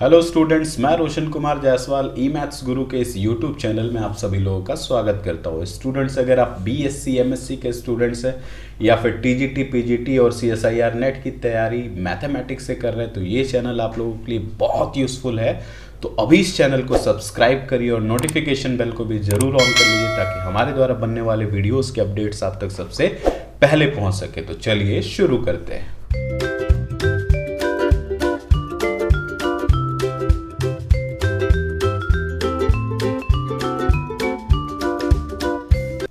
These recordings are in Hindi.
हेलो स्टूडेंट्स, मैं रोशन कुमार जायसवाल ई मैथ्स गुरु के इस यूट्यूब चैनल में आप सभी लोगों का स्वागत करता हूँ। स्टूडेंट्स, अगर आप बीएससी एमएससी के स्टूडेंट्स हैं या फिर टीजीटी पीजीटी और सीएसआईआर नेट की तैयारी मैथमेटिक्स से कर रहे हैं तो ये चैनल आप लोगों के लिए बहुत यूज़फुल है। तो अभी इस चैनल को सब्सक्राइब करिए और नोटिफिकेशन बेल को भी ज़रूर ऑन कर लीजिए ताकि हमारे द्वारा बनने वाले वीडियोज़ के अपडेट्स आप तक सबसे पहले पहुँच सके। तो चलिए शुरू करते हैं।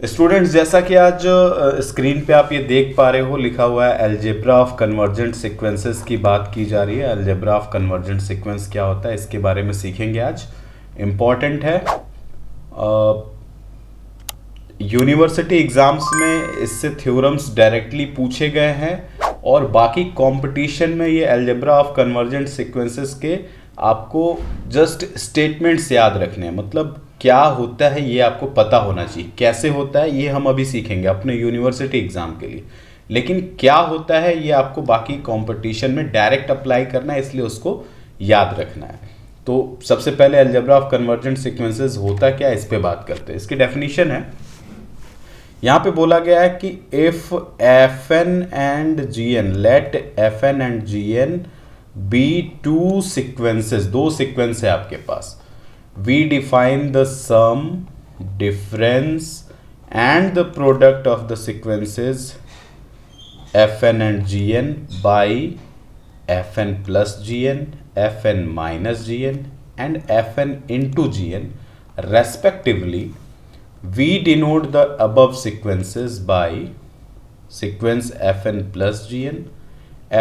स्टूडेंट्स, जैसा कि आज स्क्रीन पे आप ये देख पा रहे हो, लिखा हुआ है अलजेब्रा ऑफ कन्वर्जेंट सीक्वेंसेस की बात की जा रही है। अलजेब्रा ऑफ कन्वर्जेंट सीक्वेंस क्या होता है इसके बारे में सीखेंगे आज। इम्पॉर्टेंट है, यूनिवर्सिटी एग्जाम्स में इससे थ्योरम्स डायरेक्टली पूछे गए हैं और बाकी कंपटीशन में ये अलजेब्रा ऑफ कन्वर्जेंट सीक्वेंसेस के आपको जस्ट स्टेटमेंट्स याद रखने हैं। मतलब क्या होता है ये आपको पता होना चाहिए, कैसे होता है ये हम अभी सीखेंगे अपने यूनिवर्सिटी एग्जाम के लिए, लेकिन क्या होता है ये आपको बाकी कंपटीशन में डायरेक्ट अप्लाई करना है, इसलिए उसको याद रखना है। तो सबसे पहले अलजेब्रा ऑफ कन्वर्जेंट सीक्वेंसेस होता क्या है इस पे बात करते हैं। इसकी डेफिनेशन है, यहाँ पे बोला गया है कि if F N and G N, let F N and G N be two sequences, दो सीक्वेंस है आपके पास, we define the sum, difference and the product of the sequences fn and gn by fn plus gn, fn minus gn and fn into gn respectively. We denote the above sequences by sequence fn plus gn,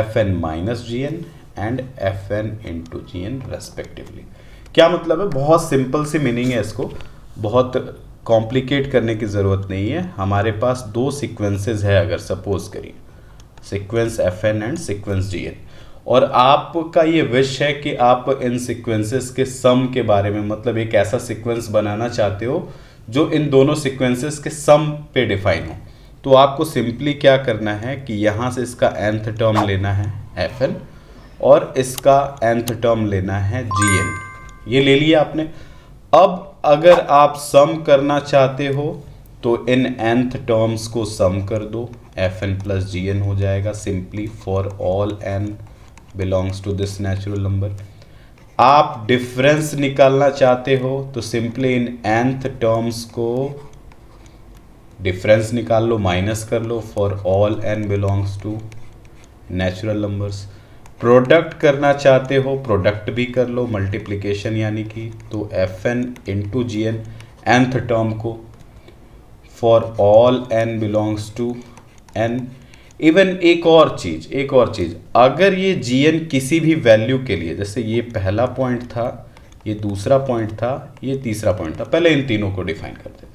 fn minus gn and fn into gn respectively. क्या मतलब है? बहुत सिंपल सी मीनिंग है, इसको बहुत कॉम्प्लिकेट करने की ज़रूरत नहीं है। हमारे पास दो सीक्वेंसेस है, अगर सपोज करिए sequence F N and sequence G N, और आपका ये विश है कि आप इन सीक्वेंसेस के सम के बारे में, मतलब एक ऐसा सीक्वेंस बनाना चाहते हो जो इन दोनों सीक्वेंसेस के सम पे डिफाइन हो। तो आपको सिंपली क्या करना है कि यहाँ से इसका nth टर्म लेना है एफ एन और इसका nth टर्म लेना है जी एन, ये ले लिया आपने। अब अगर आप सम करना चाहते हो तो इन nth टर्म्स को सम कर दो, f n plus g n हो जाएगा simply for all n belongs to this natural number. आप डिफरेंस निकालना चाहते हो तो सिंपली इन nth टर्म्स को डिफरेंस निकाल लो, माइनस कर लो for all n belongs to natural numbers. Product करना चाहते हो प्रोडक्ट भी कर लो, मल्टीप्लिकेशन यानी कि, तो एफ एन इंटू जी एन nth टर्म को for all n belongs to n। Even एक और चीज़, अगर ये जी एन किसी भी वैल्यू के लिए, जैसे ये पहला पॉइंट था, ये दूसरा पॉइंट था, ये तीसरा पॉइंट था, पहले इन तीनों को डिफाइन करते हैं।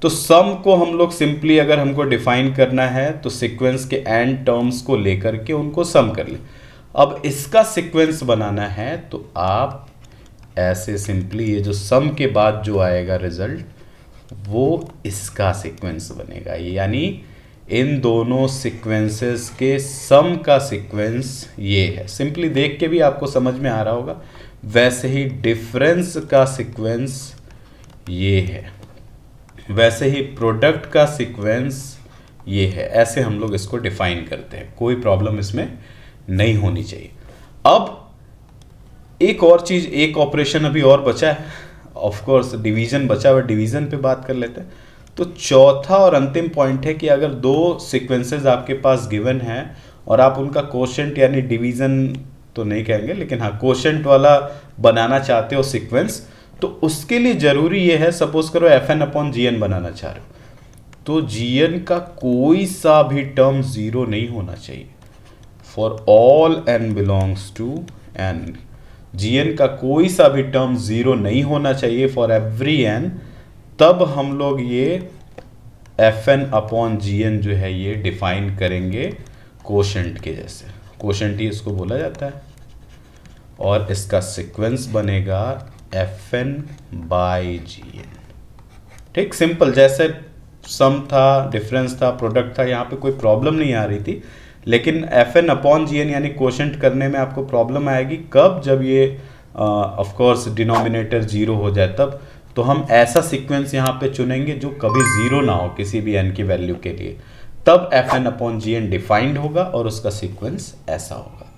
तो सम को हम लोग सिंपली, अगर हमको डिफाइन करना है तो सीक्वेंस के n टर्म्स को लेकर के उनको सम कर ले। अब इसका सीक्वेंस बनाना है तो आप ऐसे सिंपली, ये जो सम के बाद जो आएगा रिजल्ट वो इसका सीक्वेंस बनेगा, यानी इन दोनों सीक्वेंसेस के सम का सीक्वेंस ये है। सिंपली देख के भी आपको समझ में आ रहा होगा। वैसे ही डिफरेंस का सीक्वेंस ये है, वैसे ही प्रोडक्ट का सीक्वेंस ये है। ऐसे हम लोग इसको डिफाइन करते हैं, कोई प्रॉब्लम इसमें नहीं होनी चाहिए। अब एक और चीज, एक ऑपरेशन अभी और बचा है, ऑफ कोर्स डिवीजन बचा हुआ, डिवीजन पे बात कर लेते हैं। तो चौथा और अंतिम पॉइंट है कि अगर दो सीक्वेंसेस आपके पास गिवन है और आप उनका कोशेंट यानी डिवीजन तो नहीं कहेंगे, लेकिन हाँ कोशेंट वाला बनाना चाहते हो सीक्वेंस, तो उसके लिए जरूरी ये है, सपोज करो F N upon G N बनाना चाह रहे हो तो जी एन का कोई सा भी टर्म जीरो नहीं होना चाहिए। For all n belongs to n, gn का कोई सा भी टर्म जीरो नहीं होना चाहिए फॉर एवरी n। तब हम लोग ये fn अपॉन gn जो है ये डिफाइन करेंगे कोशेंट के जैसे, कोशेंट ही इसको बोला जाता है, और इसका सीक्वेंस बनेगा fn बाय gn। ठीक, सिंपल, जैसे सम था, डिफरेंस था, प्रोडक्ट था, यहाँ पे कोई प्रॉब्लम नहीं आ रही थी। लेकिन F N upon G N यानी क्वोशंट करने में आपको प्रॉब्लम आएगी कब, जब ये ऑफ कोर्स डिनोमिनेटर जीरो हो जाए तब, तो हम ऐसा सीक्वेंस यहाँ पे चुनेंगे जो कभी जीरो ना हो किसी भी n की वैल्यू के लिए, तब fn/gn डिफाइंड होगा और उसका सीक्वेंस ऐसा होगा।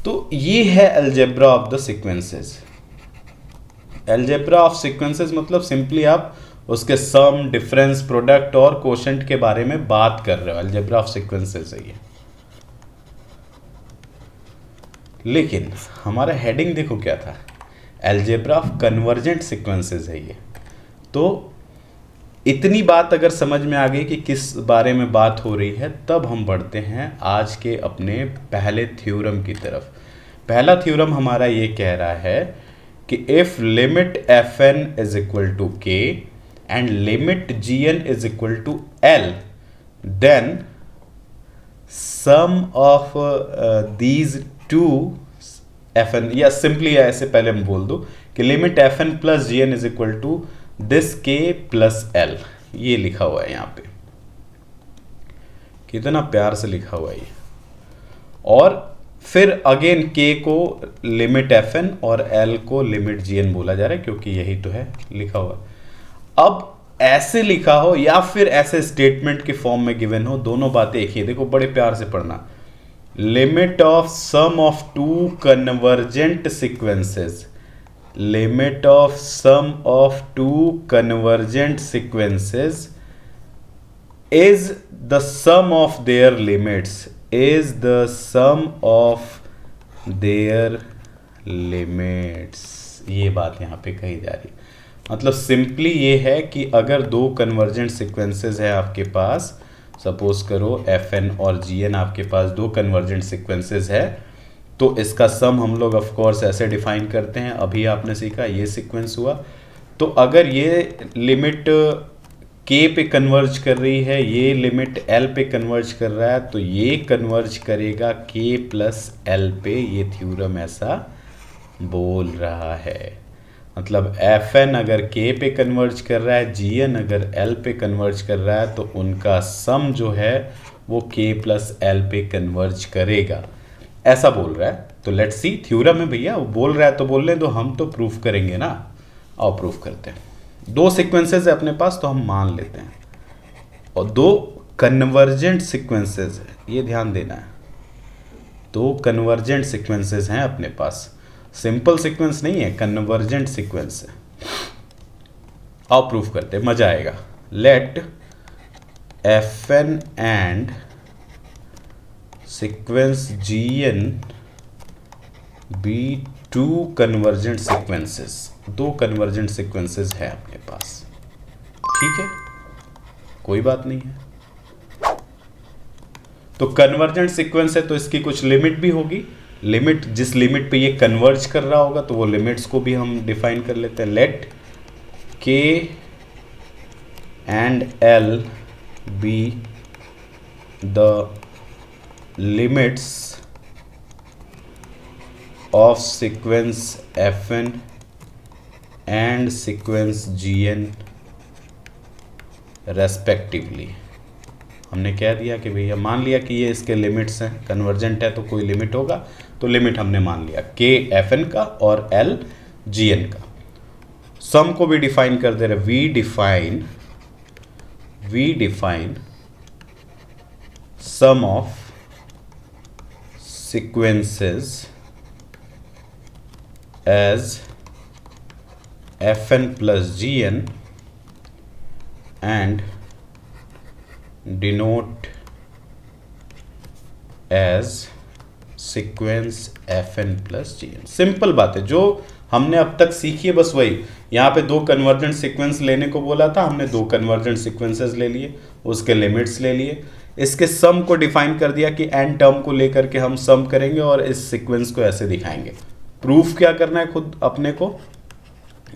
तो ये है algebra of the sequences. Algebra of sequences मतलब सिंपली आप उसके सम, डिफरेंस, प्रोडक्ट और कोशेंट के बारे में बात कर रहे हो, अलजेब्रा ऑफ सीक्वेंसेस है ये। लेकिन हमारा हेडिंग देखो क्या था, अलजेब्रा ऑफ कन्वर्जेंट सीक्वेंसेस है ये। तो इतनी बात अगर समझ में आ गई कि किस बारे में बात हो रही है, तब हम बढ़ते हैं आज के अपने पहले थ्योरम की तरफ। पहला थ्योरम हमारा ये कह रहा है कि if limit fn is equal to k and limit gn is equal to l, then sum of these two fn, या सिंपली ऐसे पहले हम बोल दो कि limit fn plus gn is equal to this k plus l। ये लिखा हुआ है यहाँ पे, कितना प्यार से लिखा हुआ है ये। और फिर अगेन k को लिमिट fn और l को लिमिट gn बोला जा रहा है, क्योंकि यही तो है लिखा हुआ। अब ऐसे लिखा हो या फिर ऐसे स्टेटमेंट के फॉर्म में गिवन हो, दोनों बातें एक ही। देखो बड़े प्यार से पढ़ना, limit of sum of two convergent sequences, limit of sum of two convergent sequences is the sum of their limits, is the sum of their limits। ये बात यहाँ पे कही जा रही है। मतलब सिंपली ये है कि अगर दो कन्वर्जेंट सीक्वेंसेस है आपके पास, सपोज करो fn और gn आपके पास दो कन्वर्जेंट सीक्वेंसेस है, तो इसका सम हम लोग ऑफ कोर्स ऐसे डिफाइन करते हैं। अभी आपने सीखा ये सीक्वेंस हुआ, तो अगर ये लिमिट k पे कन्वर्ज कर रही है, ये लिमिट l पे कन्वर्ज कर रहा है, तो ये कन्वर्ज करेगा k प्लस l पे। ये थ्योरम ऐसा बोल रहा है। मतलब fn अगर k पे कन्वर्ज कर रहा है, gn अगर l पे कन्वर्ज कर रहा है, तो उनका सम जो है वो k प्लस l पे कन्वर्ज करेगा, ऐसा बोल रहा है। तो लेट्स सी, थ्योरम है भैया, वो बोल रहा है तो बोलने दो, हम तो प्रूफ करेंगे ना। आओ प्रूफ करते हैं। दो सीक्वेंसेस है अपने पास तो हम मान लेते हैं, और दो कन्वर्जेंट सीक्वेंसेस है, ये ध्यान देना है। दो कन्वर्जेंट सीक्वेंसेस हैं अपने पास, सिंपल सीक्वेंस नहीं है, कन्वर्जेंट सीक्वेंस है। आओ प्रूफ करते हैं, मजा आएगा। Let fn and sequence gn be two convergent sequences. दो कन्वर्जेंट सीक्वेंसेस है अपने पास, ठीक है, कोई बात नहीं है। तो कन्वर्जेंट सीक्वेंस है तो इसकी कुछ लिमिट भी होगी। लिमिट, जिस लिमिट पे ये कन्वर्ज कर रहा होगा, तो वो लिमिट्स को भी हम डिफाइन कर लेते हैं। Let k and l be the limits of sequence fn and sequence gn respectively। हमने कह दिया कि भैया मान लिया कि ये इसके लिमिट्स हैं, कन्वर्जेंट है तो कोई लिमिट होगा, तो लिमिट हमने मान लिया k fn का और l gn का। सम को भी डिफाइन कर दे रहे, we define sum of sequences as fn plus gn and denote as sequence fn plus gn। Simple बात है, जो हमने अब तक सीखी है बस वही। यहाँ पे दो कन्वर्जेंट सीक्वेंस लेने को बोला था, हमने दो कन्वर्जेंट सीक्वेंसेस ले लिए, उसके लिमिट्स ले लिए, इसके सम को डिफाइन कर दिया कि n टर्म को लेकर के हम सम करेंगे और इस सीक्वेंस को ऐसे दिखाएंगे। प्रूफ क्या करना है खुद अपने को,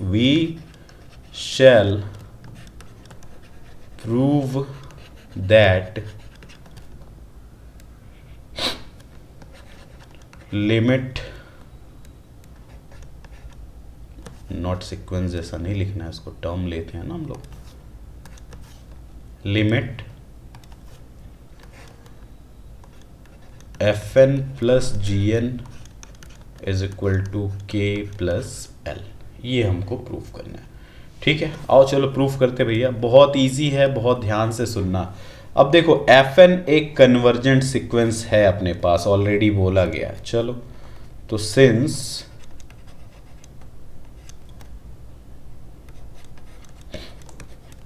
we shall prove that limit, not sequence जैसा नहीं लिखना है, इसको टर्म लेते हैं ना हम लोग। Limit fn plus gn is equal to K plus L, ये हमको प्रूफ करना है। ठीक है, आओ चलो प्रूफ करते भैया। बहुत इजी है, बहुत ध्यान से सुनना। अब देखो Fn एक कन्वर्जेंट सीक्वेंस है अपने पास, ऑलरेडी बोला गया है। चलो तो since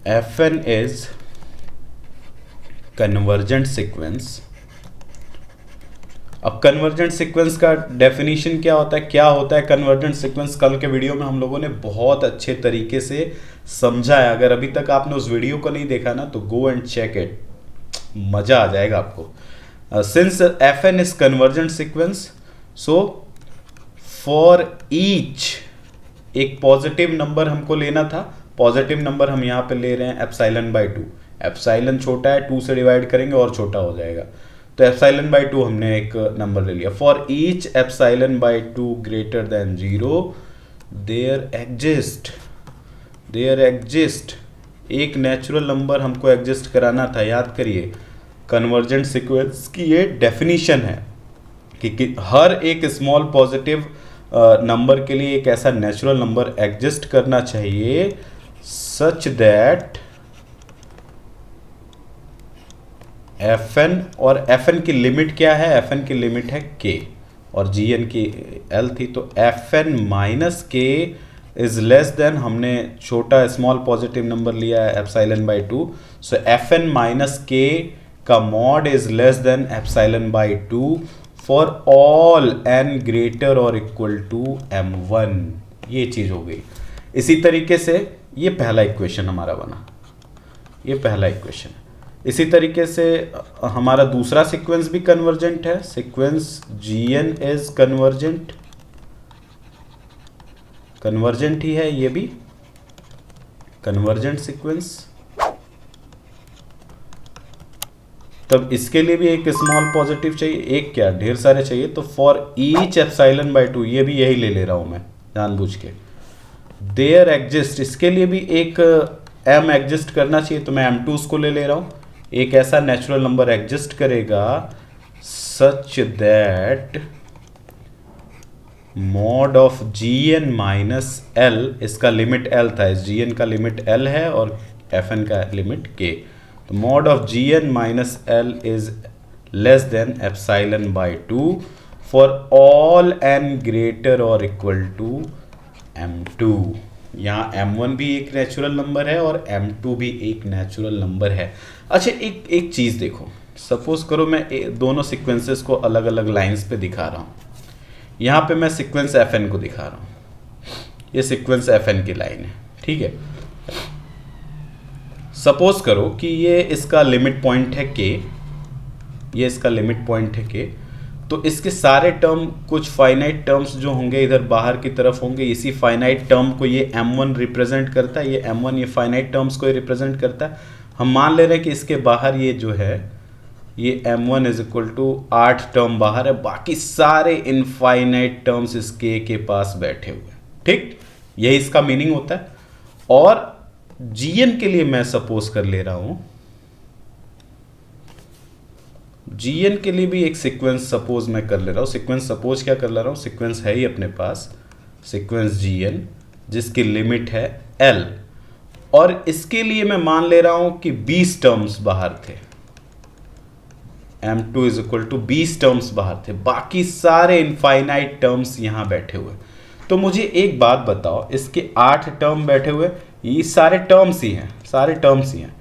Fn is convergent sequence. अब कन्वर्जेंट सीक्वेंस का डेफिनेशन क्या होता है, क्या होता है कन्वर्जेंट सीक्वेंस, कल के वीडियो में हम लोगों ने बहुत अच्छे तरीके से समझा है। अगर अभी तक आपने उस वीडियो को नहीं देखा ना तो गो एंड चेक इट, मजा आ जाएगा आपको। Since Fn is convergent sequence, so for each एक पॉजिटिव नंबर हमको लेना था। पॉजिटिव नंबर हम यहां पे ले रहे हैं एप्सिलॉन बाई 2। एप्सिलॉन छोटा है, 2 से डिवाइड करेंगे और छोटा हो जाएगा, तो एप्सिलॉन बाई 2 हमने एक नंबर ले लिया। For each epsilon by 2 greater than 0 there exist एक नेचुरल नंबर हमको एग्जिस्ट कराना था। याद करिए, कन्वर्जेंट सीक्वेंस की ये डेफिनेशन है कि हर एक स्मॉल पॉजिटिव नंबर के लिए एक ऐसा नेचुरल नंबर एग्जिस्ट करना चाहिए सच दैट Fn, और Fn की लिमिट क्या है, Fn की लिमिट है k और Gn की L थी, तो Fn minus k is less then, हमने छोटा स्मॉल पॉजिटिव नंबर लिया है epsilon by 2, so Fn minus k का mod is less than epsilon by 2 for all n greater और इक्वल टू m1। ये चीज हो गई। इसी तरीके से ये पहला इक्वेशन हमारा बना, ये पहला इक्वेशन। इसी तरीके से हमारा दूसरा सीक्वेंस भी कन्वर्जेंट है। सीक्वेंस Gn इज कन्वर्जेंट ही है, ये भी कन्वर्जेंट सीक्वेंस। तब इसके लिए भी एक स्मॉल पॉजिटिव चाहिए, एक क्या ढेर सारे चाहिए, तो फॉर ईच एप्सिलॉन बाई 2, ये भी यही ले रहा हूं मैं जानबूझ के। देयर एग्जिस्ट, इसके लिए भी एक m एग्जिस्ट करना चाहिए, तो मैं m2 उसको ले रहा हूं। एक ऐसा नेचुरल नंबर एग्जिस्ट करेगा सच that mod of Gn minus L, इसका लिमिट L था, इस Gn का लिमिट L है और Fn का लिमिट K, तो mod of Gn minus L is less than epsilon by 2 for all n greater और इक्वल टू m2। यहाँ m1 भी एक नेचुरल नंबर है और m2 भी एक नेचुरल नंबर है। अच्छा एक चीज देखो, सपोज करो मैं दोनों सीक्वेंसेस को अलग अलग लाइंस पे दिखा रहा हूँ। यहाँ पे मैं सीक्वेंस Fn को दिखा रहा हूँ, ये सीक्वेंस Fn की लाइन है, ठीक है। सपोज करो कि ये इसका लिमिट पॉइंट है k, ये इसका लिमिट पॉइंट है k, तो इसके सारे टर्म, कुछ फाइनाइट टर्म्स जो होंगे इधर बाहर की तरफ होंगे, इसी फाइनाइट टर्म को ये m1 रिप्रेजेंट करता है, ये m1 ये फाइनाइट टर्म्स को रिप्रेजेंट करता है। हम मान ले रहे हैं कि इसके बाहर ये जो है ये m1 is equal to 8 term बाहर है, बाकी सारे इनफाइनाइट टर्म्स इसके के पास बैठे हुए, ठीक, यही इसका मीनिंग होता है। और Gn के लिए मैं सपोज कर ले रहा हूं, Gn के लिए भी एक सीक्वेंस सपोज मैं कर ले रहा हूं। सीक्वेंस सपोज क्या कर ले रहा हूं, सीक्वेंस है ही अपने पास, सीक्वेंस Gn जिसकी लिमिट है L, और इसके लिए मैं मान ले रहा हूं कि 20 टर्म्स बाहर थे, m2 is equal to 20 terms बाहर थे, बाकी सारे इनफाइनाइट टर्म्स यहां बैठे हुए। तो मुझे एक बात बताओ, इसके 8 टर्म बैठे हुए, ये सारे टर्म्स ही हैं, सारे टर्म्स ही हैं।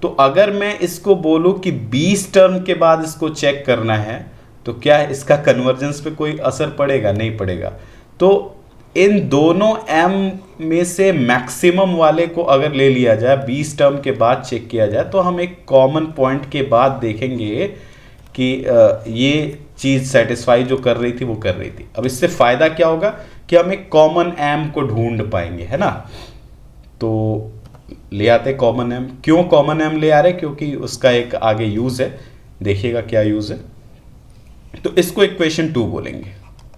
तो अगर मैं इसको बोलूं कि 20 टर्म के बाद इसको चेक करना है, तो क्या इसका कन्वर्जेंस पे कोई असर पड़ेगा? नहीं पड़ेगा। तो इन दोनों m में से मैक्सिमम वाले को अगर ले लिया जाए, 20 टर्म के बाद चेक किया जाए, तो हम एक कॉमन पॉइंट के बाद देखेंगे कि ये चीज़ सेटिस्फाई जो कर रही थी वो कर रही थी। अब इससे फ़ायदा क्या होगा कि हम एक कॉमन m को ढूंढ पाएंगे, है ना। तो ले आते कॉमन m। क्यों कॉमन m ले आ रहे? क्योंकि उसका एक आगे यूज़ है, देखिएगा क्या यूज़ है। तो इसको इक्वेशन 2 बोलेंगे,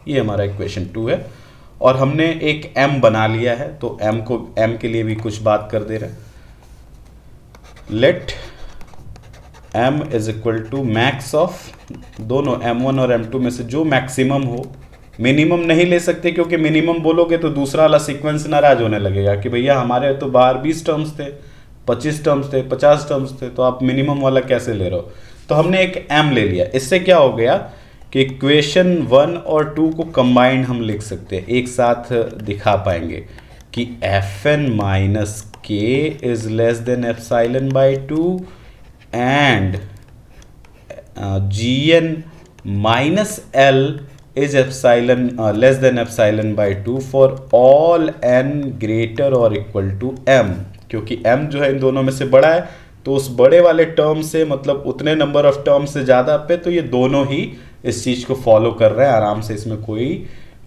ये हमारा इक्वेशन 2 है, और हमने एक m बना लिया है, तो m के लिए भी कुछ बात कर दे रहे हैं। Let m is equal to max of, दोनों m1 और m2 में से जो मैक्सिमम हो मिनिमम नहीं ले सकते, क्योंकि मिनिमम बोलोगे तो दूसरा वाला सीक्वेंस नाराज होने लगेगा कि भैया हमारे तो बाहर 20 टर्म्स थे, 25 टर्म्स थे, 50 टर्म्स थे, तो आप मिनिमम वाला कैसे ले रहे हो। तो हमने एक m ले लिया। इससे क्या हो गया कि इक्वेशन 1 और 2 को कंबाइंड हम लिख सकते हैं, एक साथ दिखा पाएंगे कि fn माइनस के is less than epsilon by 2 and gn minus l is epsilon less than epsilon by 2 for all n greater or equal to m, क्योंकि m जो है इन दोनों में से बड़ा है, तो उस बड़े वाले टर्म से मतलब उतने नंबर ऑफ टर्म से ज़्यादा पे, तो ये दोनों ही इस चीज़ को फॉलो कर रहे हैं आराम से, इसमें कोई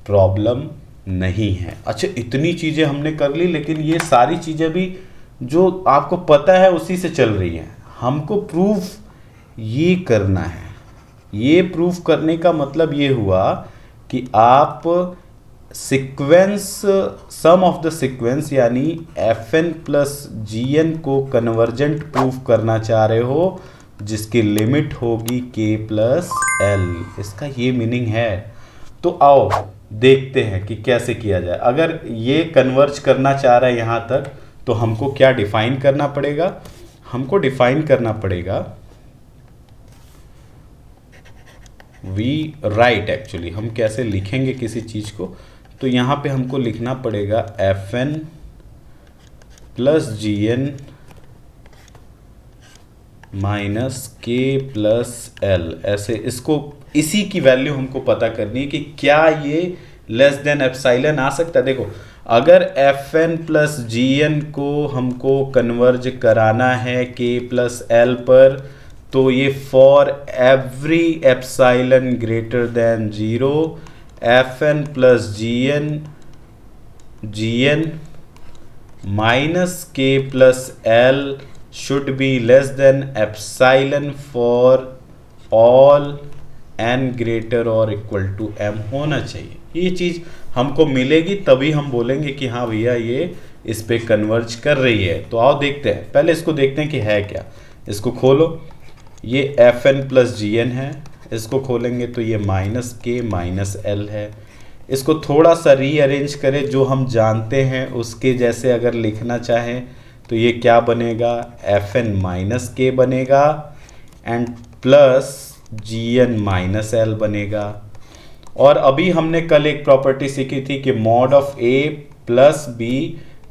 प्रॉब्लम नहीं है। अच्छा, इतनी चीज़ें हमने कर ली, लेकिन ये सारी चीज़ें भी जो आपको पता है उसी से चल रही हैं। हमको प्रूफ ये करना है। ये प्रूफ करने का मतलब ये हुआ कि आप sequence sum of the sequence यानी fn प्लस gn को कन्वर्जेंट प्रूफ करना चाह रहे हो, जिसकी लिमिट होगी k प्लस l। इसका ये मीनिंग है। तो आओ देखते हैं कि कैसे किया जाए। अगर ये कन्वर्ज करना चाह रहा है यहाँ तक, तो हमको क्या डिफाइन करना पड़ेगा। हमको डिफाइन करना पड़ेगा वी राइट, एक्चुअली हम कैसे लिखेंगे किसी चीज़ को, तो यहाँ पे हमको लिखना पड़ेगा fn plus gn minus k plus l। ऐसे इसको, इसी की वैल्यू हमको पता करनी है कि क्या ये लेस देन एप्सिलॉन आ सकता है। देखो, अगर fn प्लस gn को हमको कन्वर्ज कराना है k प्लस l पर, तो ये for every epsilon greater than 0 fn plus gn minus k plus l should be less than epsilon for all n greater और इक्वल टू m होना चाहिए। ये चीज़ हमको मिलेगी तभी हम बोलेंगे कि हाँ भैया ये इस पे कन्वर्ज कर रही है। तो आओ देखते हैं, पहले इसको देखते हैं कि है क्या। इसको खोलो, ये fn प्लस gn है, इसको खोलेंगे तो ये माइनस k माइनस l है। इसको थोड़ा सा रीअरेंज करें, जो हम जानते हैं उसके जैसे अगर लिखना चाहें तो ये क्या बनेगा, fn माइनस k बनेगा and plus gn minus l बनेगा। और अभी हमने कल एक प्रॉपर्टी सीखी थी कि mod of a plus b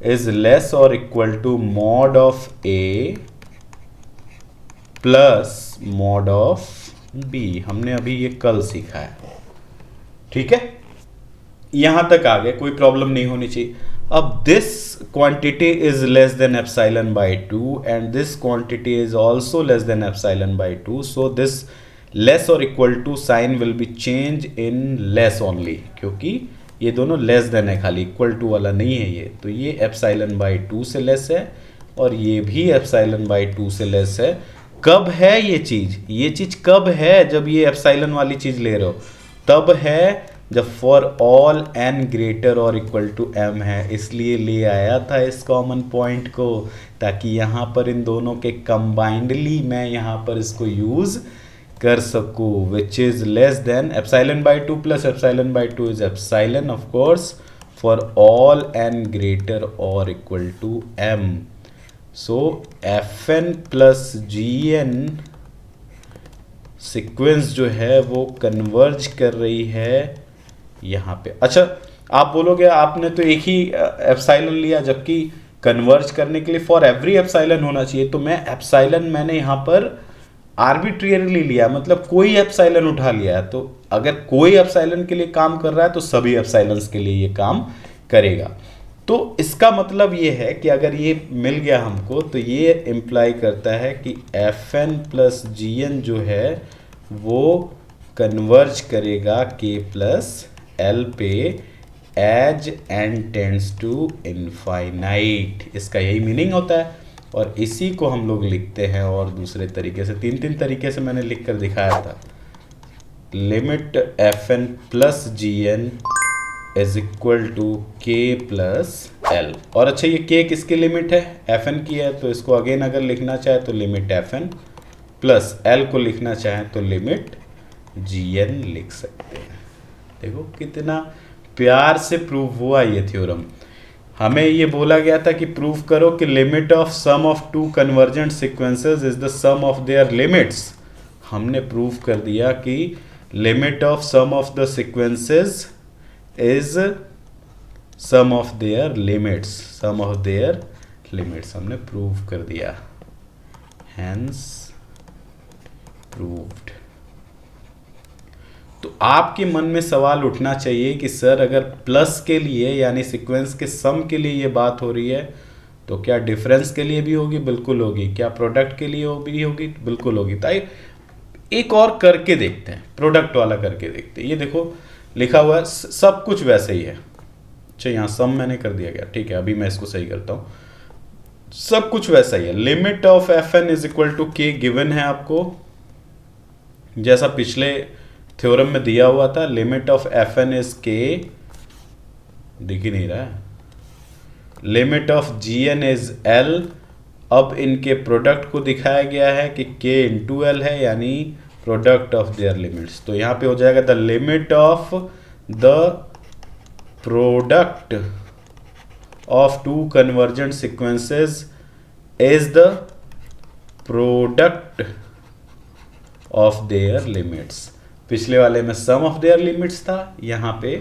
is less और equal to mod of a plus mod of b। हमने अभी ये कल सीखा है, ठीक है। यहां तक आ गए, कोई प्रॉब्लम नहीं होनी चाहिए। अब this quantity is less than epsilon by 2 and this quantity is also less than epsilon by 2, so this less और equal to sign will be change in less only, क्योंकि ये दोनों लेस देन है, खाली इक्वल टू वाला नहीं है ये। तो ये एप्सिलॉन बाई 2 से लेस है और ये भी एप्सिलॉन बाई 2 से लेस है। कब है ये चीज़ कब है, जब ये एप्सिलॉन वाली चीज़ ले रहे हो, तब है जब फॉर ऑल n ग्रेटर और इक्वल टू m है। इसलिए ले आया था इस कॉमन पॉइंट को, ताकि यहाँ पर इन दोनों के कंबाइंडली मैं यहाँ पर इसको यूज़ कर सकूँ, which is less than epsilon by 2 plus epsilon by 2 is epsilon of course for all n greater और equal to m। So fn plus gn sequence जो है वो कन्वर्ज कर रही है यहाँ पे। अच्छा, आप बोलोगे आपने तो एक ही एप्सिलॉन लिया, जबकि कन्वर्ज करने के लिए फॉर एवरी एप्सिलॉन होना चाहिए। तो मैं एप्सिलॉन मैंने यहाँ पर आर्बिट्रेरीली लिया, मतलब कोई एप्सिलॉन उठा लिया है। तो अगर कोई एप्सिलॉन के लिए काम कर रहा है तो सभी एप्सिलॉन्स के लिए ये काम करेगा। तो इसका मतलब ये है कि अगर ये मिल गया हमको, तो ये इम्प्लाई करता है कि fn प्लस gn जो है वो कन्वर्ज करेगा k प्लस l पे as n tends to infinite. इसका यही मीनिंग होता है और इसी को हम लोग लिखते हैं और दूसरे तरीके से, तीन तरीके से मैंने लिख कर दिखाया था। Limit fn plus gn is equal to k plus l। और अच्छा, ये k किसकी लिमिट है, fn की है, तो इसको अगेन अगर लिखना चाहे तो लिमिट fn प्लस l को लिखना चाहे तो लिमिट gn लिख सकते हैं। देखो कितना प्यार से प्रूव हुआ ये थ्योरम। हमें ये बोला गया था कि प्रूव करो कि limit of sum of two convergent sequences is the sum of their limits. हमने प्रूव कर दिया कि limit of sum of the sequences is sum of their limits, sum of their limits हमने प्रूव कर दिया, हैंस प्रूव्ड। तो आपके मन में सवाल उठना चाहिए कि सर अगर प्लस के लिए यानी सीक्वेंस के सम के लिए ये बात हो रही है तो क्या डिफरेंस के लिए भी होगी? बिल्कुल होगी। क्या प्रोडक्ट के लिए भी होगी? बिल्कुल होगी। ताई एक और करके देखते हैं, प्रोडक्ट वाला करके देखते हैं। ये देखो लिखा हुआ है, सब कुछ वैसे ही है। अच्छा यहाँ सम मैंने कर दिया गया, ठीक है, अभी मैं इसको सही करता हूँ। सब कुछ वैसा ही है। Limit of F N is equal to K given है आपको, जैसा पिछले थ्योरम में दिया हुआ था। Limit of F N is K, दिख ही नहीं रहा है। Limit of G N is L. अब इनके प्रोडक्ट को दिखाया गया है कि के इंटू एल है, यानी प्रोडक्ट ऑफ देयर लिमिट्स। तो यहां पे हो जाएगा the limit of the product of two convergent sequences is the product of their limits. पिछले वाले में सम ऑफ देयर लिमिट्स था, यहां पे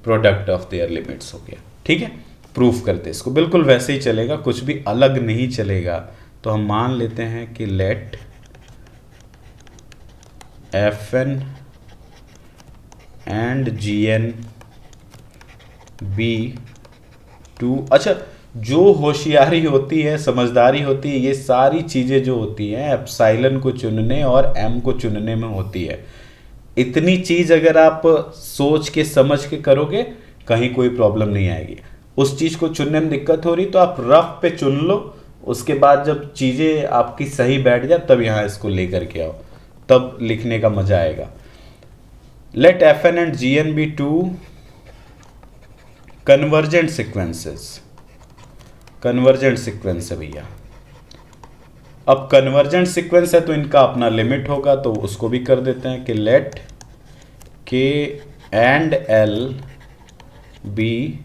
प्रोडक्ट ऑफ देयर लिमिट्स हो गया। ठीक है, प्रूफ करते इसको, बिल्कुल वैसे ही चलेगा, कुछ भी अलग नहीं चलेगा। तो हम मान लेते हैं कि let F N and G N be two. अच्छा, जो होशियारी होती है, समझदारी होती है, ये सारी चीज़ें जो होती हैं एप्सिलॉन को चुनने और एम को चुनने में होती है। इतनी चीज़ अगर आप सोच के समझ के करोगे कहीं कोई प्रॉब्लम नहीं आएगी। उस चीज़ को चुनने में दिक्कत हो रही तो आप रफ पे चुन लो, उसके बाद जब चीज़ें आपकी सही बैठ जाए तब यहाँ इसको लेकर के आओ, तब लिखने का मजा आएगा। Let F N and G N be two convergent sequences. Convergent sequence है भैया। अब कन्वर्जेंट सीक्वेंस है तो इनका अपना लिमिट होगा, तो उसको भी कर देते हैं कि let K and L be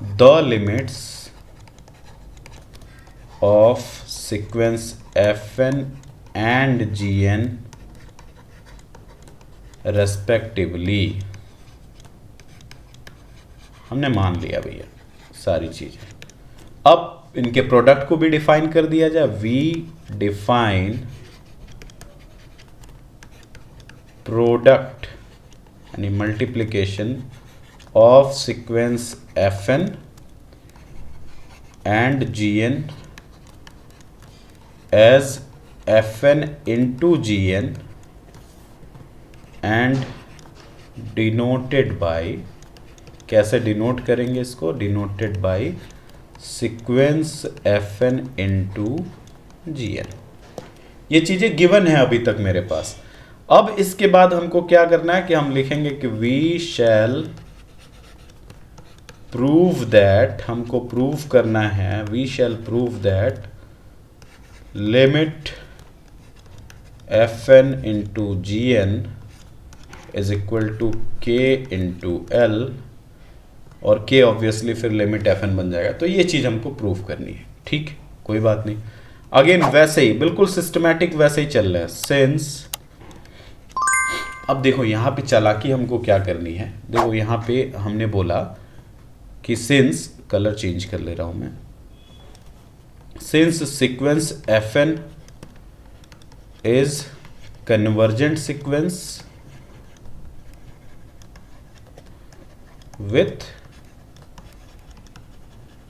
the limits of sequence F N and G N respectively. हमने मान लिया भैया सारी चीजें। अब इनके प्रोडक्ट को भी डिफाइन कर दिया जाए। वी डिफाइन प्रोडक्ट यानी multiplication of sequence F N and G N as F N into ji N and denoted by, कैसे डिनोट करेंगे इसको? Denoted by sequence F N into ji N. ये चीज़ें गिवन है अभी तक मेरे पास। अब इसके बाद हमको क्या करना है कि हम लिखेंगे कि वी शैल प्रूव दैट, हमको प्रूव करना है, we shall prove that limit F N into G N is equal to K into L, और k ऑब्वियसली फिर लिमिट एफ एन बन जाएगा। तो ये चीज़ हमको प्रूव करनी है। ठीक, कोई बात नहीं। अगेन वैसे ही बिल्कुल सिस्टमैटिक वैसे ही चल रहा है। सिंस, अब देखो यहाँ पे चालाकी हमको क्या करनी है। देखो यहाँ पे हमने बोला कि सिंस, कलर चेंज कर ले रहा हूँ मैं, since sequence F N is convergent sequence with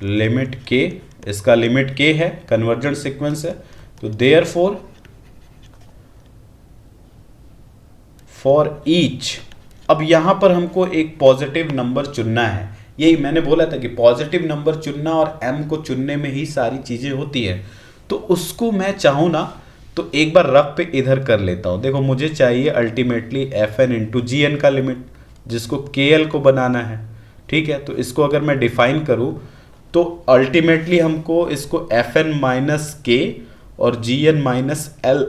limit K, इसका लिमिट के है, कन्वर्जेंट सीक्वेंस है, तो देयरफॉर फॉर ईच। अब यहां पर हमको एक पॉजिटिव नंबर चुनना है। यही मैंने बोला था कि पॉजिटिव नंबर चुनना और एम को चुनने में ही सारी चीजें होती है। तो उसको मैं चाहूं ना तो एक बार रफ पे इधर कर लेता हूं। देखो मुझे चाहिए ultimately F N into G N का लिमिट, जिसको के एल को बनाना है। ठीक है, तो इसको अगर मैं डिफाइन करूं तो अल्टीमेटली हमको इसको एफ एन माइनस के और जी एन माइनस एल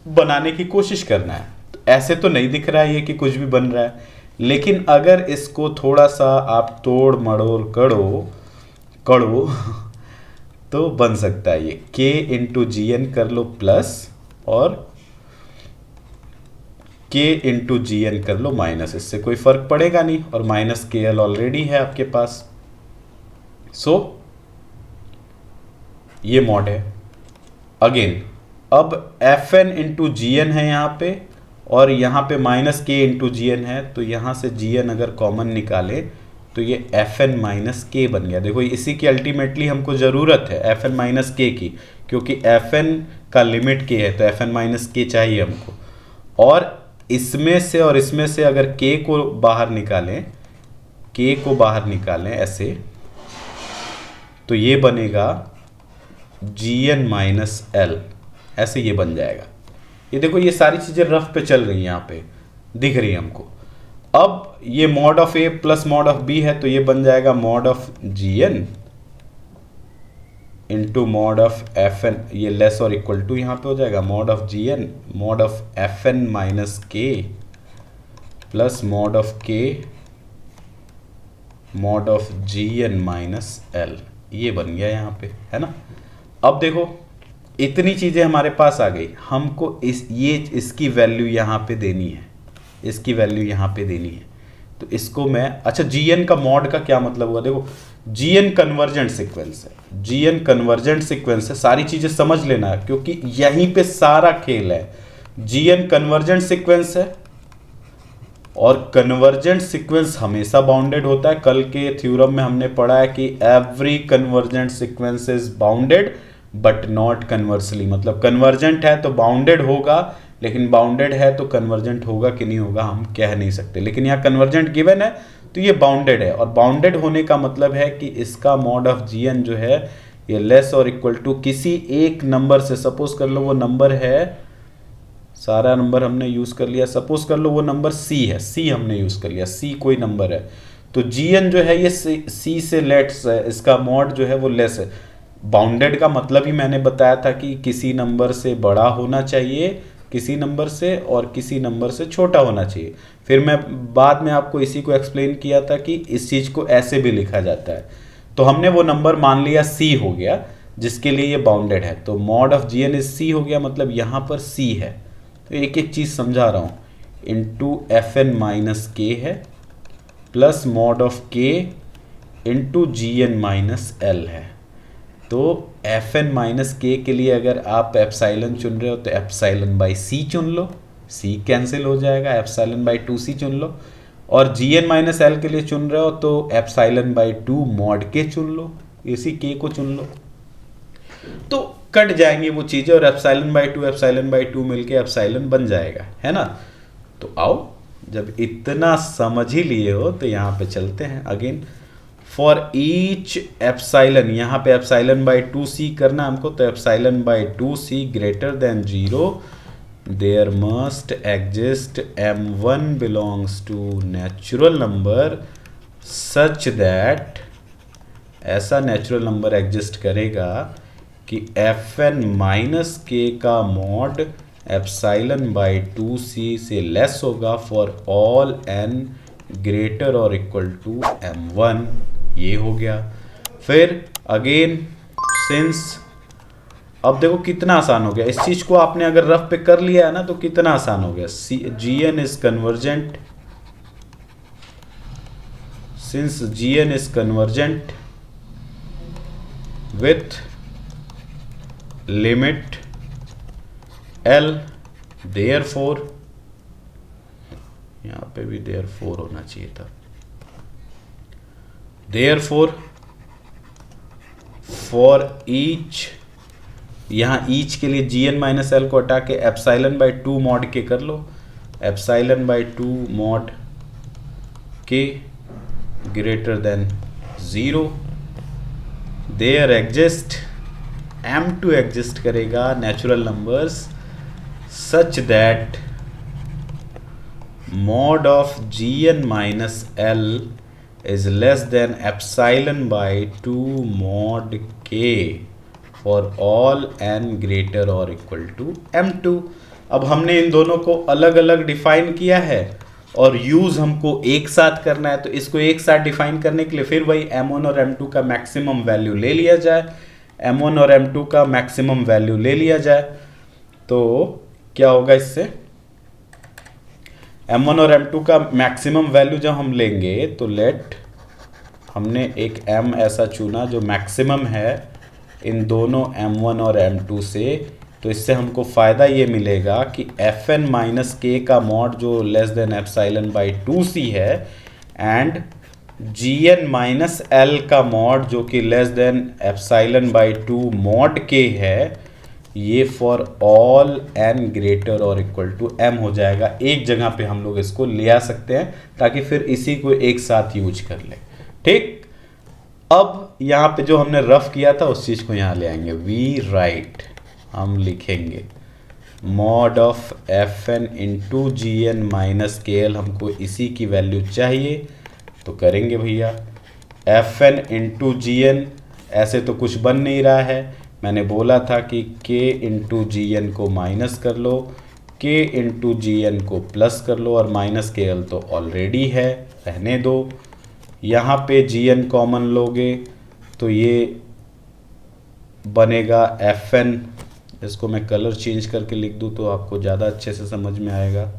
बनाने की कोशिश करना है। तो ऐसे तो नहीं दिख रहा है ये कि कुछ भी बन रहा है, लेकिन अगर इसको थोड़ा सा आप तोड़ मड़ोड़ करो तो बन सकता है ये k इंटू जी एन कर लो प्लस और k इंटू जी एन कर लो माइनस, इससे कोई फर्क पड़ेगा नहीं और माइनस के एल ऑलरेडी है आपके पास। सो ये मॉड है। अगेन अब F N into G N है यहाँ पे और यहाँ पे माइनस के इंटू जी एन है, तो यहाँ से जी एन अगर कॉमन निकाले तो ये एफ एन माइनस के बन गया। देखो इसी की अल्टीमेटली हमको ज़रूरत है एफ एन माइनस के की, क्योंकि एफ एन का लिमिट के है तो एफ एन माइनस के चाहिए हमको। और इसमें से और इसमें से अगर के को बाहर निकालें ऐसे, तो ये बनेगा जी एन माइनस एल, ऐसे ये बन जाएगा। ये देखो ये सारी चीज़ें रफ पे चल रही हैं, यहाँ पे दिख रही है हमको। अब ये mod of A plus mod of B है, तो ये बन जाएगा mod of ji N into mod of F N, ये लेस और इक्वल टू यहाँ पे हो जाएगा mod of ji N mod of F N minus के plus mod of K mod of G N minus L, ये बन गया यहाँ पे, है ना। अब देखो इतनी चीज़ें हमारे पास आ गई, हमको इसकी वैल्यू यहाँ पे देनी है, इसकी वैल्यू यहाँ पे देनी है। तो इसको मैं, अच्छा जीएन का मॉड का क्या मतलब हुआ, देखो जीएन कन्वर्जेंट सीक्वेंस है, जीएन कन्वर्जेंट सीक्वेंस है, सारी चीज़ें समझ लेना है क्योंकि यहीं पे सारा खेल है। जीएन कन्वर्जेंट सीक्वेंस है और कन्वर्जेंट सीक्वेंस हमेशा बाउंडेड होता है। कल के थ्योरम में हमने पढ़ा है कि every convergent sequence is bounded but not conversely, मतलब कन्वर्जेंट है तो बाउंडेड होगा, लेकिन बाउंडेड है तो कन्वर्जेंट होगा कि नहीं होगा हम कह नहीं सकते। लेकिन यहाँ कन्वर्जेंट गिवन है तो ये बाउंडेड है, और बाउंडेड होने का मतलब है कि इसका मॉड ऑफ जी एन जो है ये लेस और इक्वल टू किसी एक नंबर से, सपोज कर लो वो नंबर है, सारा नंबर हमने यूज कर लिया, सपोज कर लो वो नंबर सी है, सी हमने यूज कर लिया, सी कोई नंबर है, तो जी एन जो है ये सी से लेट्स है, इसका मॉड जो है वो लेस है। बाउंडेड का मतलब ही मैंने बताया था कि किसी नंबर से बड़ा होना चाहिए, किसी नंबर से, और किसी नंबर से छोटा होना चाहिए। फिर मैं बाद में आपको इसी को एक्सप्लेन किया था कि इस चीज़ को ऐसे भी लिखा जाता है। तो हमने वो नंबर मान लिया सी हो गया जिसके लिए ये बाउंडेड है, तो mod of G N is C हो गया, मतलब यहाँ पर सी है। तो एक एक चीज़ समझा रहा हूँ, इंटू एफ एन माइनस के है प्लस मॉड ऑफ के into G N minus L है। तो एफ एन माइनस के के लिए अगर आप एप्साइलन चुन रहे हो तो एप्साइलन बाई सी चुन लो, सी कैंसिल हो जाएगा, एप्साइलन बाई 2c चुन लो। और जी एन माइनस एल के लिए चुन रहे हो तो एप्साइलन बाई 2 मॉड के चुन लो, इसी के को चुन लो, तो कट जाएंगी वो चीज़ें और एप्साइलन बाई 2 मिलके एप्साइलन बन जाएगा, है ना। तो आओ, जब इतना समझ ही लिए हो तो यहाँ पे चलते हैं अगेन। फॉर ईच एप्साइलन, यहाँ पे एप्साइलन बाई 2c करना हमको, तो epsilon by 2c greater than 0 there must exist m1 belongs to natural number such that, ऐसा नेचुरल नंबर एग्जिस्ट करेगा कि एफ एन माइनस के का मॉड एप्साइलन बाई 2c से लेस होगा फॉर ऑल n ग्रेटर और इक्वल टू m1, ये हो गया। फिर अगेन सिंस, अब देखो कितना आसान हो गया, इस चीज को आपने अगर रफ पे कर लिया है ना तो कितना आसान हो गया। G N is convergent, since g N is convergent with limit l, therefore, यहां पे भी देयरफॉर होना चाहिए था, देयरफॉर फॉर ईच, यहाँ ईच के लिए जी एन माइनस एल को हटा के एप्साइलन बाई 2 मॉड के कर लो, एप्साइलन बाई 2 मॉड के greater than 0 there exist, m2 exist करेगा natural numbers such that mod of G N minus l is less than epsilon by 2 mod k for all n greater or equal to m2। अब हमने इन दोनों को अलग अलग डिफाइन किया है और यूज हमको एक साथ करना है, तो इसको एक साथ डिफाइन करने के लिए फिर वही m1 और m2 का मैक्सिमम वैल्यू ले लिया जाए। m1 और m2 का मैक्सिमम वैल्यू ले लिया जाए तो क्या होगा, इससे m1 और m2 का मैक्सिमम वैल्यू जब हम लेंगे तो लेट हमने एक m ऐसा चुना जो मैक्सिमम है इन दोनों m1 और m2 से, तो इससे हमको फ़ायदा ये मिलेगा कि fn माइनस के का मॉड जो less than epsilon by 2c है एंड gn माइनस l का मॉड जो कि less than epsilon by 2 mod k है, ये फॉर ऑल n ग्रेटर और इक्वल टू m हो जाएगा। एक जगह पे हम लोग इसको ले आ सकते हैं ताकि फिर इसी को एक साथ यूज कर ले। ठीक, अब यहाँ पे जो हमने रफ किया था उस चीज़ को यहाँ ले आएंगे। वी राइट, हम लिखेंगे mod of fn into G N minus K L, हमको इसी की वैल्यू चाहिए तो करेंगे भैया fn इंटू जी एन, ऐसे तो कुछ बन नहीं रहा है, मैंने बोला था कि k इंटू जी एन को माइनस कर लो, k इंटू जी एन को प्लस कर लो और माइनस के एल तो ऑलरेडी है, रहने दो। यहाँ पे जी एन कॉमन लोगे तो ये बनेगा fn, इसको मैं कलर चेंज करके लिख दूँ तो आपको ज़्यादा अच्छे से समझ में आएगा।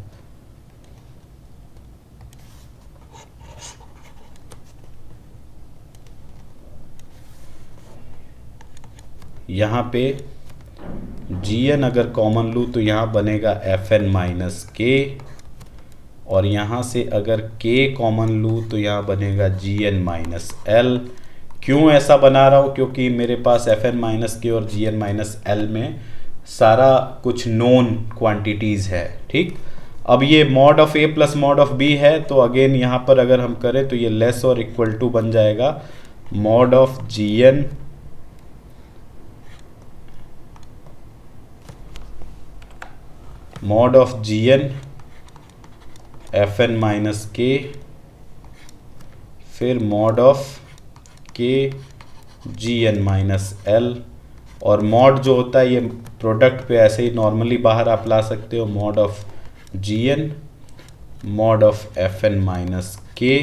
यहाँ पे gn अगर कॉमन लूँ तो यहाँ बनेगा fn माइनस के, और यहाँ से अगर k कॉमन लूँ तो यहाँ बनेगा gn माइनस l। क्यों ऐसा बना रहा हूँ, क्योंकि मेरे पास fn माइनस के और gn माइनस l में सारा कुछ नोन क्वांटिटीज़ है। ठीक, अब ये mod of a plus mod of b है तो अगेन यहाँ पर अगर हम करें तो ये लेस और इक्वल टू बन जाएगा mod of gn mod of gn fn minus के, फिर mod of k gn minus l, और मॉड जो होता है ये प्रोडक्ट पे ऐसे ही नॉर्मली बाहर आप ला सकते हो, mod of gn mod of fn minus के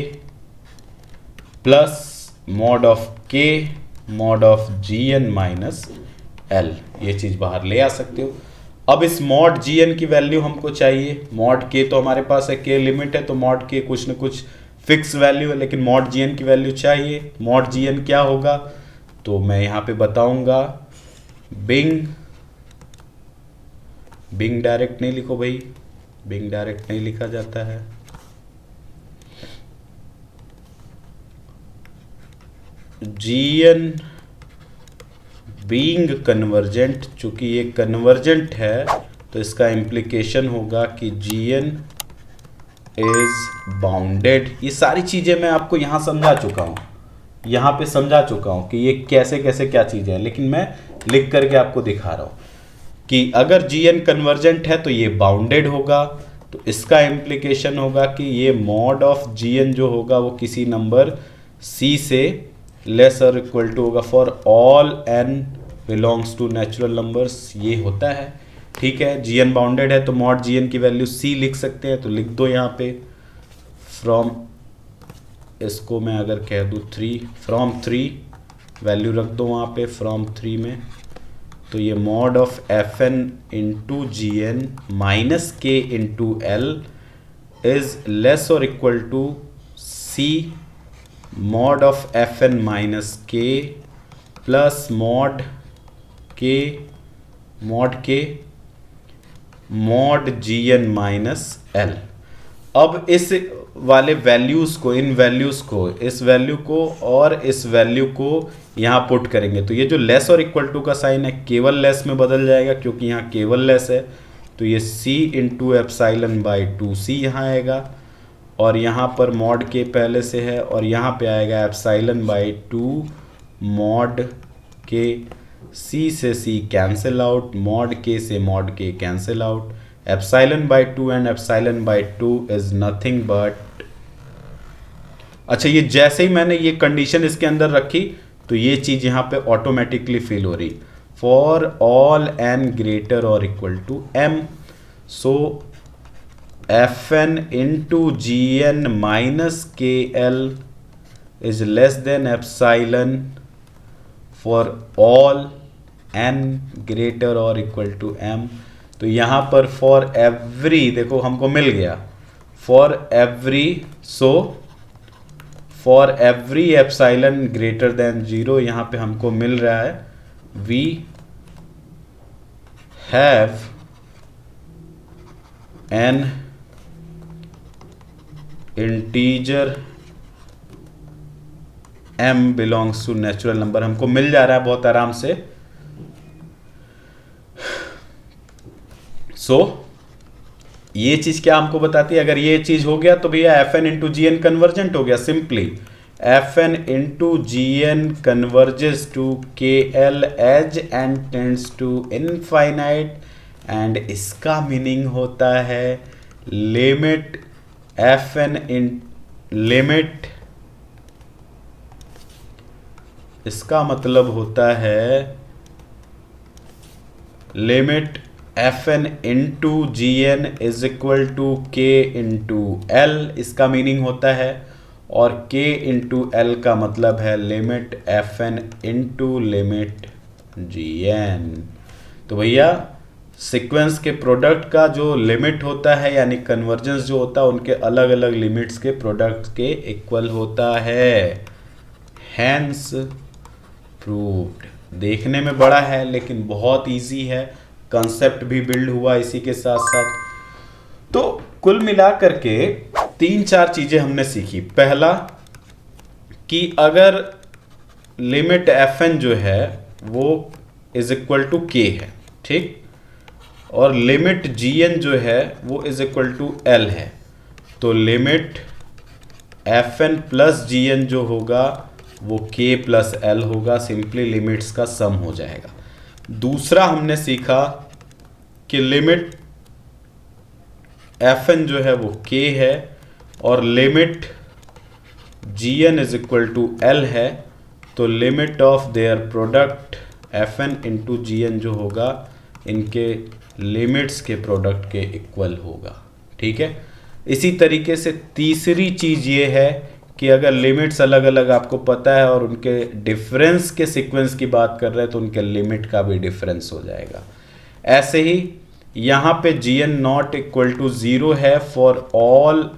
plus mod of k mod of gn minus l, ये चीज़ बाहर ले आ सकते हो। अब इस मॉड gn की वैल्यू हमको चाहिए, मॉड k तो हमारे पास है, k लिमिट है तो मॉड k कुछ न कुछ फिक्स वैल्यू है, लेकिन मॉड gn की वैल्यू चाहिए। मॉड gn क्या होगा तो मैं यहाँ पे बताऊंगा, बिंग डायरेक्ट नहीं लिखो भाई, बिंग डायरेक्ट नहीं लिखा जाता है, gn बीइंग कन्वर्जेंट, चूंकि ये कन्वर्जेंट है तो इसका इम्प्लीकेशन होगा कि gn इज बाउंडेड। ये सारी चीज़ें मैं आपको यहाँ समझा चुका हूँ, यहाँ पे समझा चुका हूँ कि ये कैसे कैसे क्या चीज़ें हैं, लेकिन मैं लिख करके आपको दिखा रहा हूँ कि अगर gn कन्वर्जेंट है तो ये बाउंडेड होगा, तो इसका इम्प्लीकेशन होगा कि ये मॉड ऑफ gn जो होगा वो किसी नंबर c से लेस और इक्वल टू होगा for all n belongs to natural numbers, ये होता है। ठीक है, gn बाउंडेड है तो मॉड gn की वैल्यू c लिख सकते हैं, तो लिख दो यहाँ पे फ्रॉम, इसको मैं अगर कह दूँ 3, फ्रॉम 3 वैल्यू रख दो वहाँ पे फ्रॉम 3 में, तो ये mod of fn into gn minus k into l is less और equal to c mod of fn minus k plus mod gn minus l। अब इस वाले वैल्यूज़ को, इन वैल्यूज़ को, इस वैल्यू को और इस वैल्यू को यहाँ पुट करेंगे तो ये जो लेस और इक्वल टू का साइन है केवल लेस में बदल जाएगा, क्योंकि यहाँ केवल लेस है तो ये c into epsilon by 2c यहाँ आएगा, और यहाँ पर मॉड के पहले से है और यहाँ पे आएगा एप्सिलॉन बाई 2 मॉड के, c से c कैंसिल आउट, मॉड के से मॉड के cancel out, epsilon by 2 and epsilon by 2 is nothing but, अच्छा ये जैसे ही मैंने ये कंडीशन इसके अंदर रखी तो ये चीज़ यहाँ पे ऑटोमेटिकली फिल हो रही, फॉर ऑल n ग्रेटर और equal to m। So Fn into Gn minus KL is less than epsilon for all n greater or equal to m। तो यहाँ पर फॉर एवरी देखो हमको मिल गया, for every, so for every epsilon greater than 0 यहाँ पे हमको मिल रहा है we have an integer m belongs to natural number, हमको मिल जा रहा है बहुत आराम से। सो ये चीज क्या हमको बताती है, अगर ये चीज हो गया तो भैया Fn इंटू जी एन कन्वर्जेंट हो गया। Simply Fn into ji n converges to k l as n tends to infinite, and इसका मीनिंग होता है लिमिट Fn इन लिमिट, इसका मतलब होता है limit Fn into G N is equal to K into L, इसका मीनिंग होता है, और k इंटू एल का मतलब है limit Fn into limit G N. तो भैया सीक्वेंस के प्रोडक्ट का जो लिमिट होता है यानी कन्वर्जेंस जो होता है उनके अलग अलग लिमिट्स के प्रोडक्ट के इक्वल होता है, हैंस प्रूव्ड। देखने में बड़ा है लेकिन बहुत इजी है, कंसेप्ट भी बिल्ड हुआ इसी के साथ साथ। तो कुल मिलाकर के 3-4 चीजें हमने सीखी। पहला कि अगर लिमिट Fn जो है वो इज इक्वल टू के है, ठीक, और लिमिट Gn जो है वो इज इक्वल टू L है, तो लिमिट Fn प्लस Gn जो होगा वो k प्लस L होगा, सिंपली लिमिट्स का सम हो जाएगा। दूसरा हमने सीखा कि लिमिट Fn जो है वो k है और limit Gn is equal to L है, तो limit of their product Fn into Gn जो होगा इनके लिमिट्स के प्रोडक्ट के इक्वल होगा, ठीक है। इसी तरीके से तीसरी चीज ये है कि अगर लिमिट्स अलग अलग आपको पता है और उनके डिफरेंस के सीक्वेंस की बात कर रहे हैं तो उनके लिमिट का भी डिफरेंस हो जाएगा। ऐसे ही यहाँ पे Gn नॉट इक्वल टू 0 है for all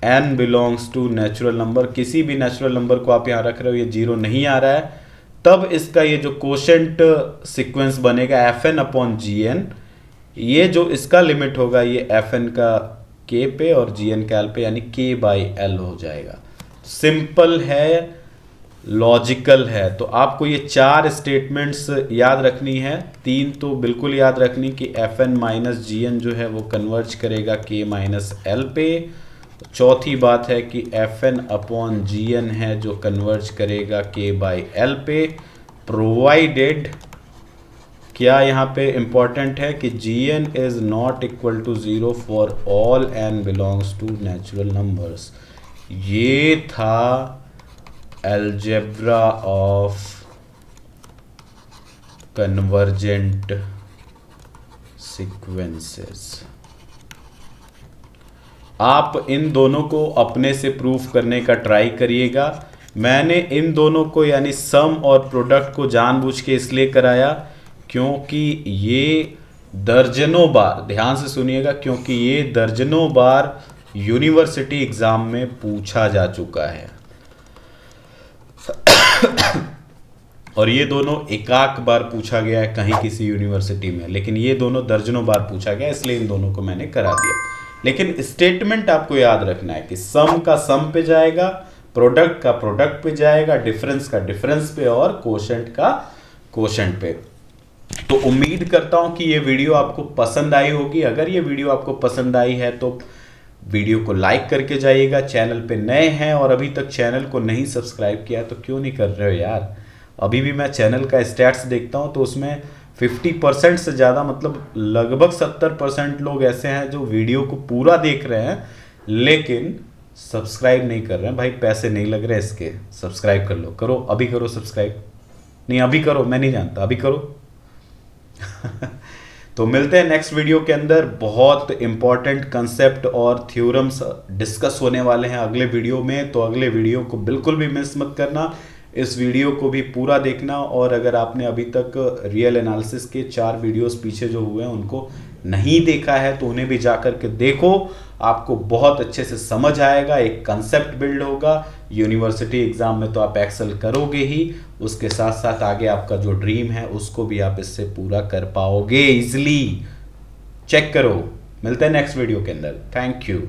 n belongs to natural number. किसी भी नेचुरल नंबर को आप यहाँ रख रहे हो ये 0 नहीं आ रहा है, तब इसका ये जो कोशेंट सीक्वेंस बनेगा Fn अपॉन Gn, ये जो इसका लिमिट होगा ये Fn का k पे और Gn का L पे, यानी k बाई L हो जाएगा। सिंपल है, लॉजिकल है। तो आपको ये 4 स्टेटमेंट्स याद रखनी है, 3 तो बिल्कुल याद रखनी कि Fn माइनस Gn जो है वो कन्वर्ज करेगा k माइनस L पे। चौथी बात है कि Fn अपॉन Gn है जो कन्वर्ज करेगा k बाई L पे, प्रोवाइडेड क्या यहाँ पे इंपॉर्टेंट है कि Gn is not equal to 0 for all n belongs to natural numbers. ये था अलजेब्रा ऑफ कन्वर्जेंट सीक्वेंसेस। आप इन दोनों को अपने से प्रूफ करने का ट्राई करिएगा। मैंने इन दोनों को यानी सम और प्रोडक्ट को जानबूझ के इसलिए कराया क्योंकि ये दर्जनों बार, ध्यान से सुनिएगा, क्योंकि ये दर्जनों बार यूनिवर्सिटी एग्जाम में पूछा जा चुका है और ये दोनों एकाक बार पूछा गया है कहीं किसी यूनिवर्सिटी में, लेकिन ये दोनों दर्जनों बार पूछा गया, इसलिए इन दोनों को मैंने करा दिया। लेकिन स्टेटमेंट आपको याद रखना है कि सम का सम पे जाएगा, प्रोडक्ट का प्रोडक्ट पे जाएगा, डिफरेंस का डिफरेंस पे और कोशेंट का कोशेंट पे। तो उम्मीद करता हूं कि ये वीडियो आपको पसंद आई होगी। अगर ये वीडियो आपको पसंद आई है तो वीडियो को लाइक करके जाइएगा। चैनल पे नए हैं और अभी तक चैनल को नहीं सब्सक्राइब किया तो क्यों नहीं कर रहे हो यार। अभी भी मैं चैनल का स्टैट्स देखता हूं तो उसमें 50% से ज़्यादा, मतलब लगभग 70% लोग ऐसे हैं जो वीडियो को पूरा देख रहे हैं लेकिन सब्सक्राइब नहीं कर रहे हैं। भाई पैसे नहीं लग रहे इसके, सब्सक्राइब कर लो, करो अभी, करो सब्सक्राइब। नहीं अभी करो, मैं नहीं जानता, अभी करो तो मिलते हैं नेक्स्ट वीडियो के अंदर। बहुत इंपॉर्टेंट कंसेप्ट और थ्योरम्स डिस्कस होने वाले हैं अगले वीडियो में, तो अगले वीडियो को बिल्कुल भी मिस मत करना। इस वीडियो को भी पूरा देखना, और अगर आपने अभी तक रियल एनालिसिस के 4 वीडियोस पीछे जो हुए हैं उनको नहीं देखा है तो उन्हें भी जाकर के देखो। आपको बहुत अच्छे से समझ आएगा, एक कंसेप्ट बिल्ड होगा। यूनिवर्सिटी एग्जाम में तो आप एक्सेल करोगे ही, उसके साथ साथ आगे आपका जो ड्रीम है उसको भी आप इससे पूरा कर पाओगे इजिली। चेक करो। मिलते हैं नेक्स्ट वीडियो के अंदर। Thank you.